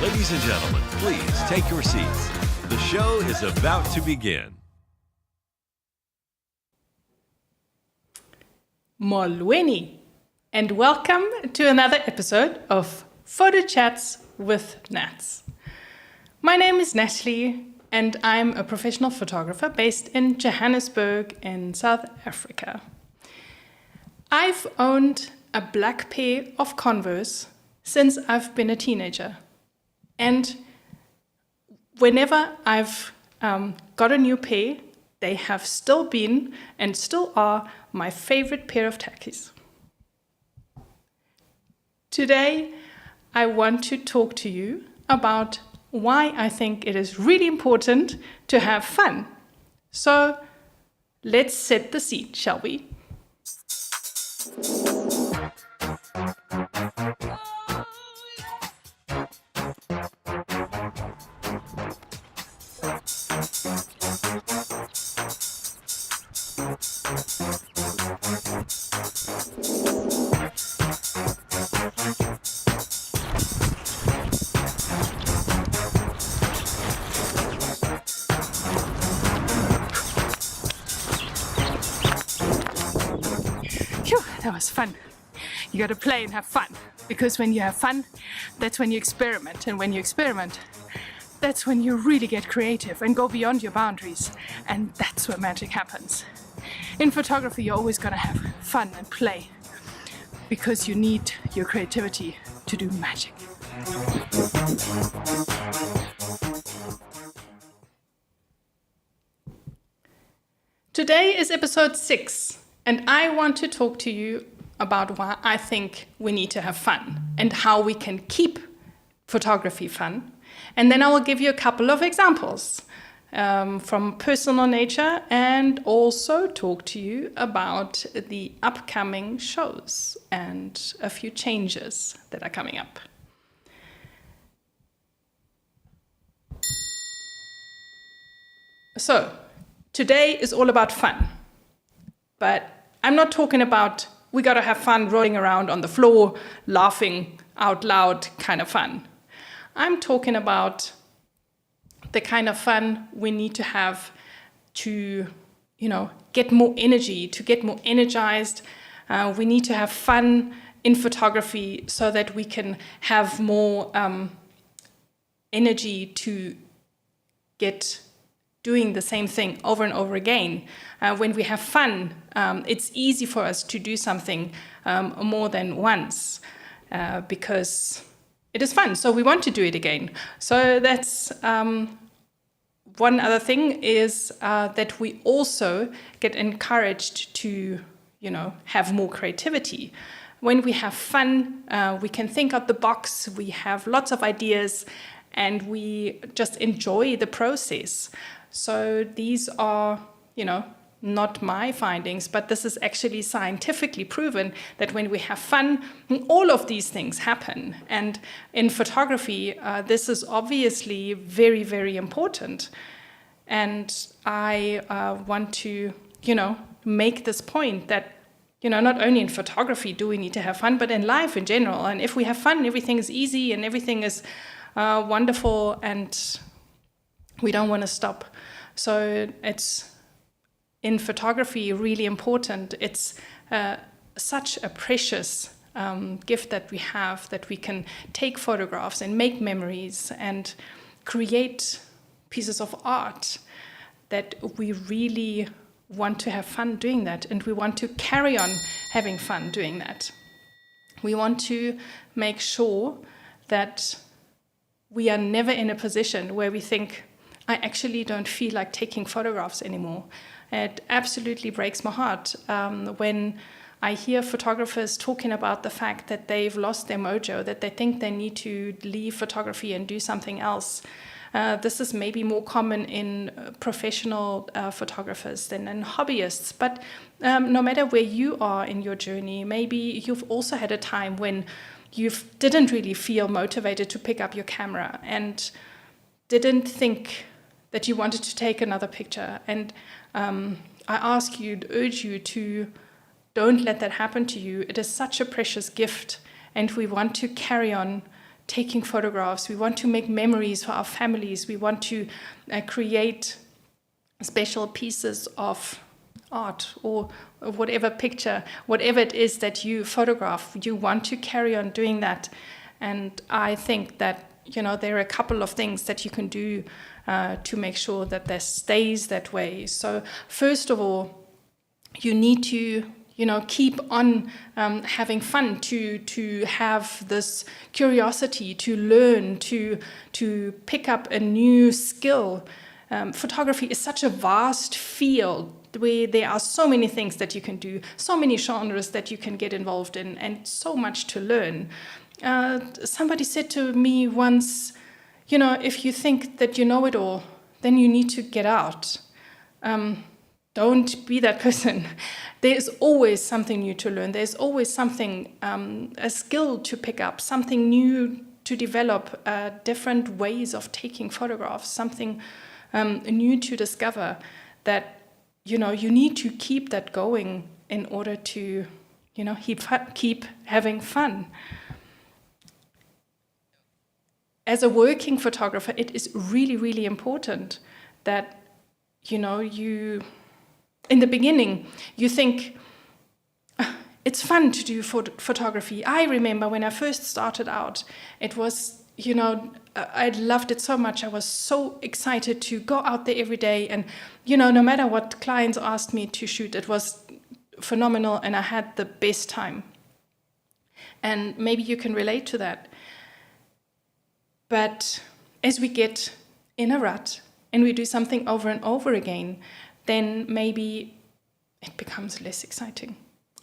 Ladies and gentlemen, please take your seats. The show is about to begin. Molweni, and welcome to another episode of Photo Chats with Nats. My name is Nathalie, and I'm a professional photographer based in Johannesburg in South Africa. I've owned a black pair of Converse since I've been a teenager. And whenever I've got a new pair, they have still been and still are my favorite pair of tackies. Today, I want to talk to you about why I think it is really important to have fun. So let's set the scene, shall we? Phew, that was fun. You gotta play and have fun, because when you have fun, that's when you experiment, and when you experiment, that's when you really get creative and go beyond your boundaries, and that's where magic happens. In photography, you're always gonna have fun and play, because you need your creativity to do magic. Today is episode 6, and I want to talk to you about why I think we need to have fun and how we can keep photography fun. And then I will give you a couple of examples from personal nature and also talk to you about the upcoming shows and a few changes that are coming up. So, today is all about fun, but I'm not talking about we gotta have fun rolling around on the floor, laughing out loud kind of fun. I'm talking about the kind of fun we need to have to, get more energy, to get more energized. We need to have fun in photography so that we can have more energy to get doing the same thing over and over again. When we have fun, it's easy for us to do something more than once because it is fun. So we want to do it again. So that's one other thing is that we also get encouraged to, have more creativity. When we have fun, we can think out the box. We have lots of ideas, and we just enjoy the process. So these are, not my findings, but this is actually scientifically proven that when we have fun, all of these things happen. And in photography, this is obviously very, very important. And I want to, make this point that, not only in photography do we need to have fun, but in life in general. And if we have fun, everything is easy and everything is wonderful, and we don't want to stop. So it's, in photography, really important. It's such a precious gift that we have, that we can take photographs and make memories and create pieces of art, that we really want to have fun doing that, and we want to carry on having fun doing that. We want to make sure that we are never in a position where we think, I actually don't feel like taking photographs anymore. It absolutely breaks my heart when I hear photographers talking about the fact that they've lost their mojo, that they think they need to leave photography and do something else. This is maybe more common in professional photographers than in hobbyists. But no matter where you are in your journey, maybe you've also had a time when you didn't really feel motivated to pick up your camera and didn't think that you wanted to take another picture. And I urge you to don't let that happen to you. It is such a precious gift, and we want to carry on taking photographs. We want to make memories for our families. We want to create special pieces of art or whatever picture, whatever it is that you photograph, you want to carry on doing that. And I think that, there are a couple of things that you can do to make sure that that stays that way. So first of all, you need to keep on having fun, to have this curiosity, to learn, to pick up a new skill. Photography is such a vast field where there are so many things that you can do, so many genres that you can get involved in, and so much to learn. Somebody said to me once, if you think that you know it all, then you need to get out. Don't be that person. There's always something new to learn. There's always something, a skill to pick up, something new to develop, different ways of taking photographs, something new to discover that, you need to keep that going in order to, keep having fun. As a working photographer, it is really, really important that, you, in the beginning, you think, it's fun to do photography. I remember when I first started out, it was, I loved it so much. I was so excited to go out there every day. And, no matter what clients asked me to shoot, it was phenomenal and I had the best time. And maybe you can relate to that. But as we get in a rut and we do something over and over again, then maybe it becomes less exciting.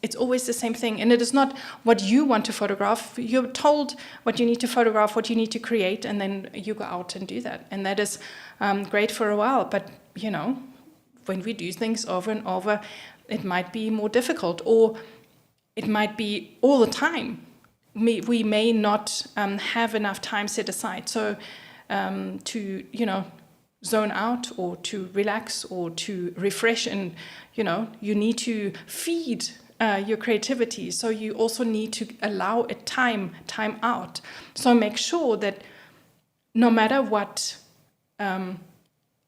It's always the same thing. And it is not what you want to photograph. You're told what you need to photograph, what you need to create, and then you go out and do that. And that is great for a while. But, when we do things over and over, it might be more difficult, or it might be all the time. We may not have enough time set aside. So to, zone out or to relax or to refresh, and, you need to feed your creativity. So you also need to allow it time out. So make sure that no matter what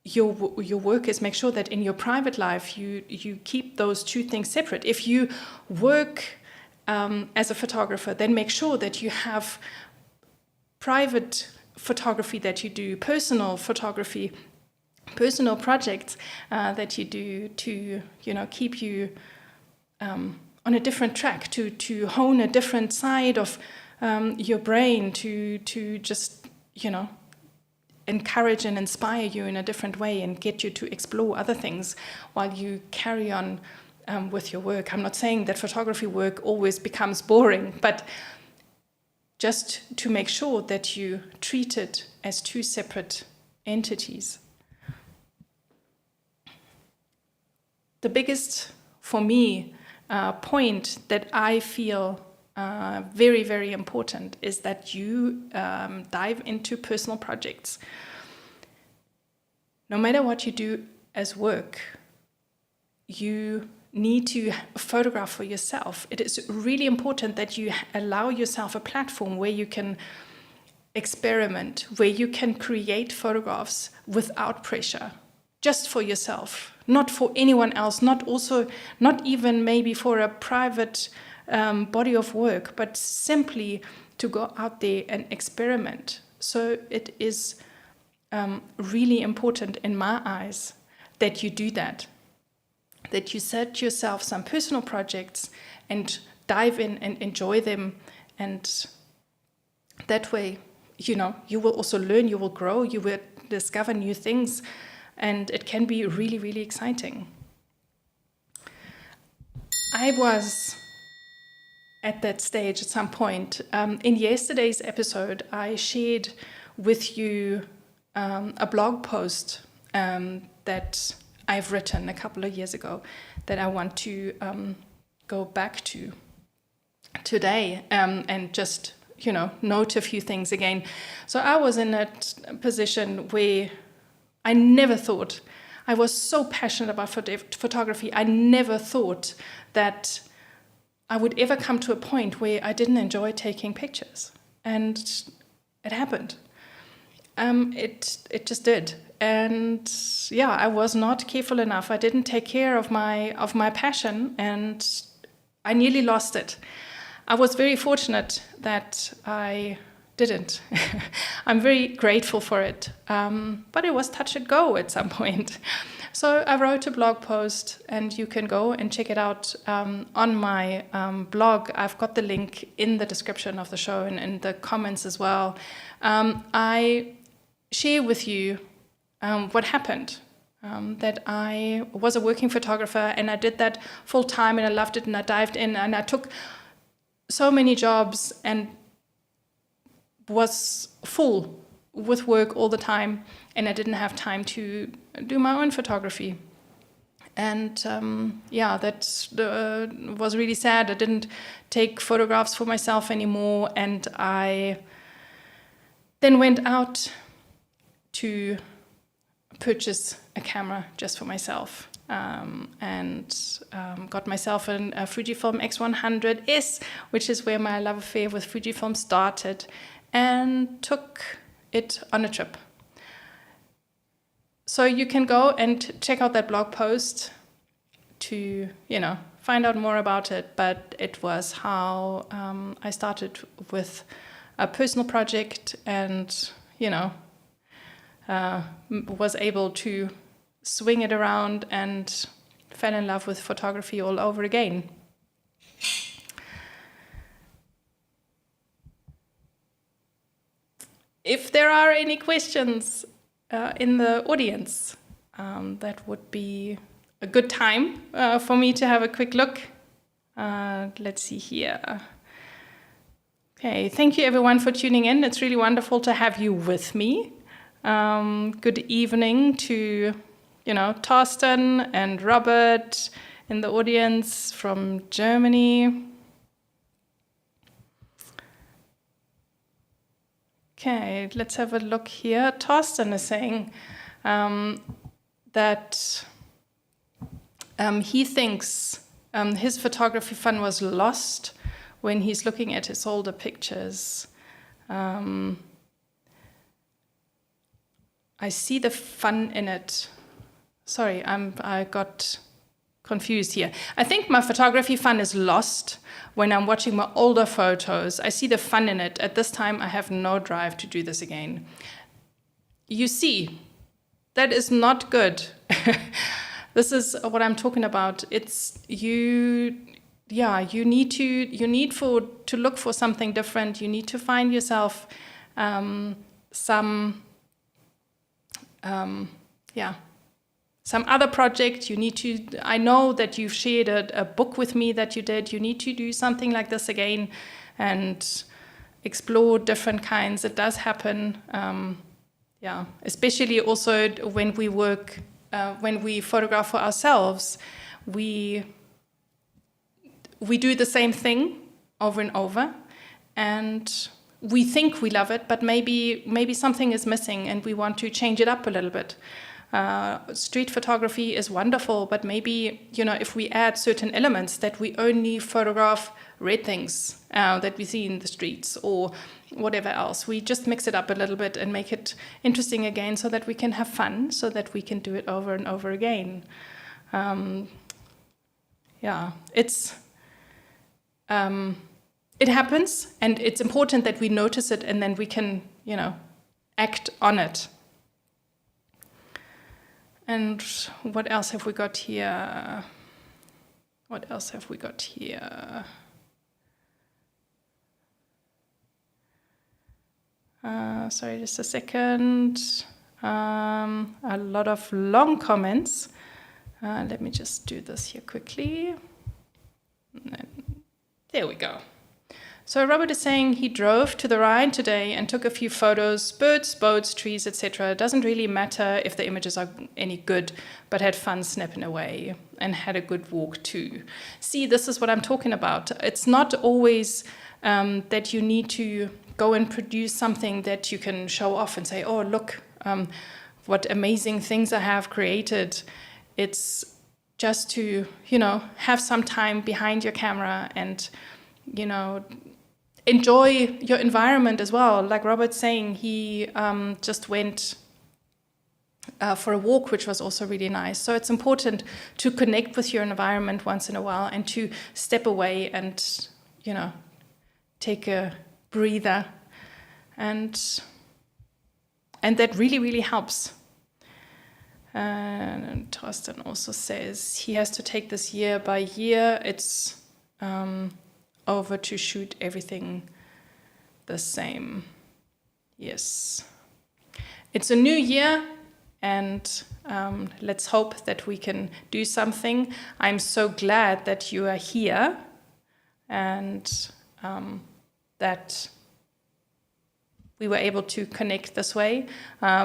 your work is, make sure that in your private life you keep those two things separate. If you work as a photographer, then make sure that you have private photography that you do, personal photography, personal projects that you do to, keep you on a different track, to hone a different side of your brain, to just, encourage and inspire you in a different way and get you to explore other things while you carry on with your work. I'm not saying that photography work always becomes boring, but just to make sure that you treat it as two separate entities. The biggest, for me, point that I feel very, very important is that you dive into personal projects. No matter what you do as work, you need to photograph for yourself. It is really important that you allow yourself a platform where you can experiment, where you can create photographs without pressure, just for yourself, not for anyone else, not even maybe for a private body of work, but simply to go out there and experiment. So it is really important in my eyes that you do that you set yourself some personal projects and dive in and enjoy them. And that way, you will also learn, you will grow, you will discover new things, and it can be really, really exciting. I was at that stage at some point. In yesterday's episode, I shared with you a blog post that I've written a couple of years ago that I want to go back to today and just, note a few things again. So I was in a position where I never thought, I was so passionate about photography, I never thought that I would ever come to a point where I didn't enjoy taking pictures. And it happened. It just did. And yeah, I was not careful enough. I didn't take care of my passion, and I nearly lost it. I was very fortunate that I didn't. I'm very grateful for it. But it was touch and go at some point. So I wrote a blog post, and you can go and check it out on my blog. I've got the link in the description of the show and in the comments as well. I share with you what happened. That I was a working photographer, and I did that full time, and I loved it, and I dived in, and I took so many jobs and was full with work all the time, and I didn't have time to do my own photography. And that was really sad. I didn't take photographs for myself anymore, and I then went out to purchase a camera just for myself, and got myself a Fujifilm X100S, which is where my love affair with Fujifilm started, and took it on a trip. So you can go and check out that blog post to, find out more about it. But it was how I started with a personal project, and, was able to swing it around and fell in love with photography all over again. If there are any questions in the audience, that would be a good time for me to have a quick look. Let's see here. Okay, thank you everyone for tuning in. It's really wonderful to have you with me. Good evening to, Torsten and Robert in the audience from Germany. Okay, let's have a look here. Torsten is saying that he thinks his photography fun was lost when he's looking at his older pictures. I see the fun in it. Sorry, I got confused here. I think my photography fun is lost when I'm watching my older photos. I see the fun in it. At this time, I have no drive to do this again. You see, that is not good. This is what I'm talking about. It's you. Yeah, you need to look for something different. You need to find yourself some other project. You need to, I know that you've shared a book with me that you did. You need to do something like this again and explore different kinds. It does happen. Especially also when we work, when we photograph for ourselves, we do the same thing over and over, and we think we love it, but maybe something is missing and we want to change it up a little bit. Street photography is wonderful, but maybe, if we add certain elements, that we only photograph red things that we see in the streets or whatever else. We just mix it up a little bit and make it interesting again so that we can have fun, so that we can do it over and over again. It happens, and it's important that we notice it and then we can, act on it. And what else have we got here? Sorry, just a second. A lot of long comments. Let me just do this here quickly. There we go. So Robert is saying he drove to the Rhine today and took a few photos, birds, boats, trees, etc. It doesn't really matter if the images are any good, but had fun snapping away and had a good walk too. See, this is what I'm talking about. It's not always that you need to go and produce something that you can show off and say, oh, look, what amazing things I have created. It's just to, have some time behind your camera and, enjoy your environment as well. Like Robert's saying, he just went for a walk, which was also really nice. So it's important to connect with your environment once in a while and to step away and, take a breather. And that really, really helps. And Thorsten also says he has to take this year by year. It's over to shoot everything the same. Yes. It's a new year, and let's hope that we can do something. I'm so glad that you are here and that we were able to connect this way.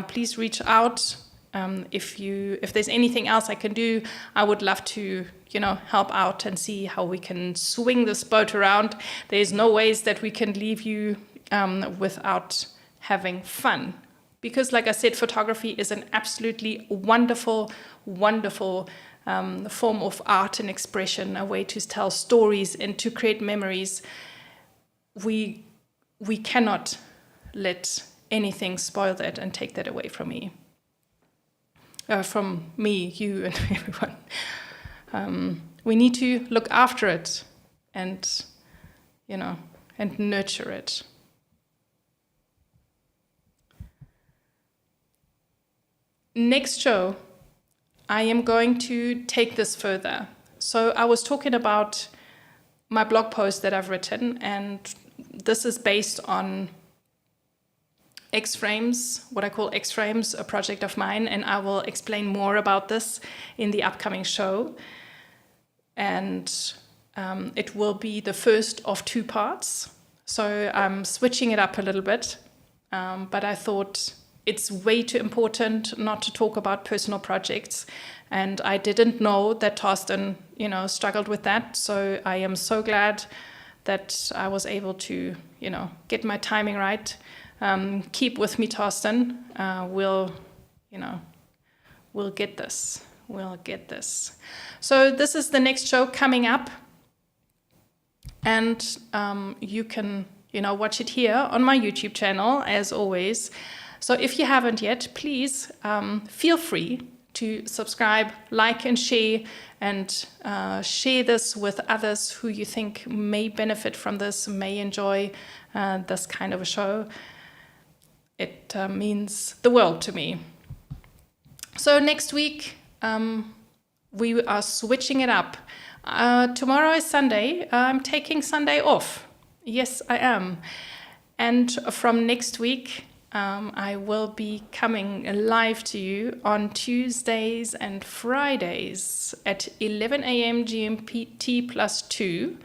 Please reach out. If there's anything else I can do, I would love to, help out and see how we can swing this boat around. There's no ways that we can leave you without having fun. Because, like I said, photography is an absolutely wonderful, wonderful form of art and expression, a way to tell stories and to create memories. We cannot let anything spoil that and take that away from me. From me, you, and everyone. We need to look after it and, and nurture it. Next show, I am going to take this further. So I was talking about my blog post that I've written, and this is based on X-Frames, what I call X-Frames, a project of mine, and I will explain more about this in the upcoming show. And it will be the first of 2 parts. So I'm switching it up a little bit, but I thought it's way too important not to talk about personal projects. And I didn't know that Thorsten, struggled with that. So I am so glad that I was able to, get my timing right. Keep with me, Thorsten. We'll get this. We'll get this. So this is the next show coming up. And you can, watch it here on my YouTube channel, as always. So if you haven't yet, please feel free to subscribe, like, and share this with others who you think may benefit from this, may enjoy this kind of a show. It means the world to me. So next week, we are switching it up. Tomorrow is Sunday. I'm taking Sunday off. Yes, I am. And from next week, I will be coming live to you on Tuesdays and Fridays at 11 a.m. GMT plus 2.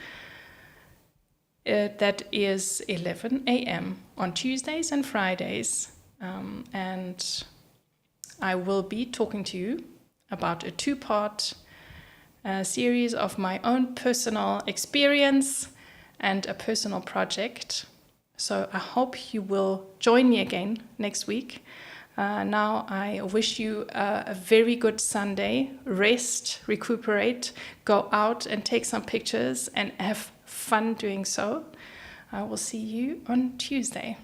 That is 11 a.m. on Tuesdays and Fridays. And I will be talking to you about a 2-part series of my own personal experience and a personal project. So I hope you will join me again next week. Now I wish you a very good Sunday. Rest, recuperate, go out and take some pictures and have fun doing so. I will see you on Tuesday.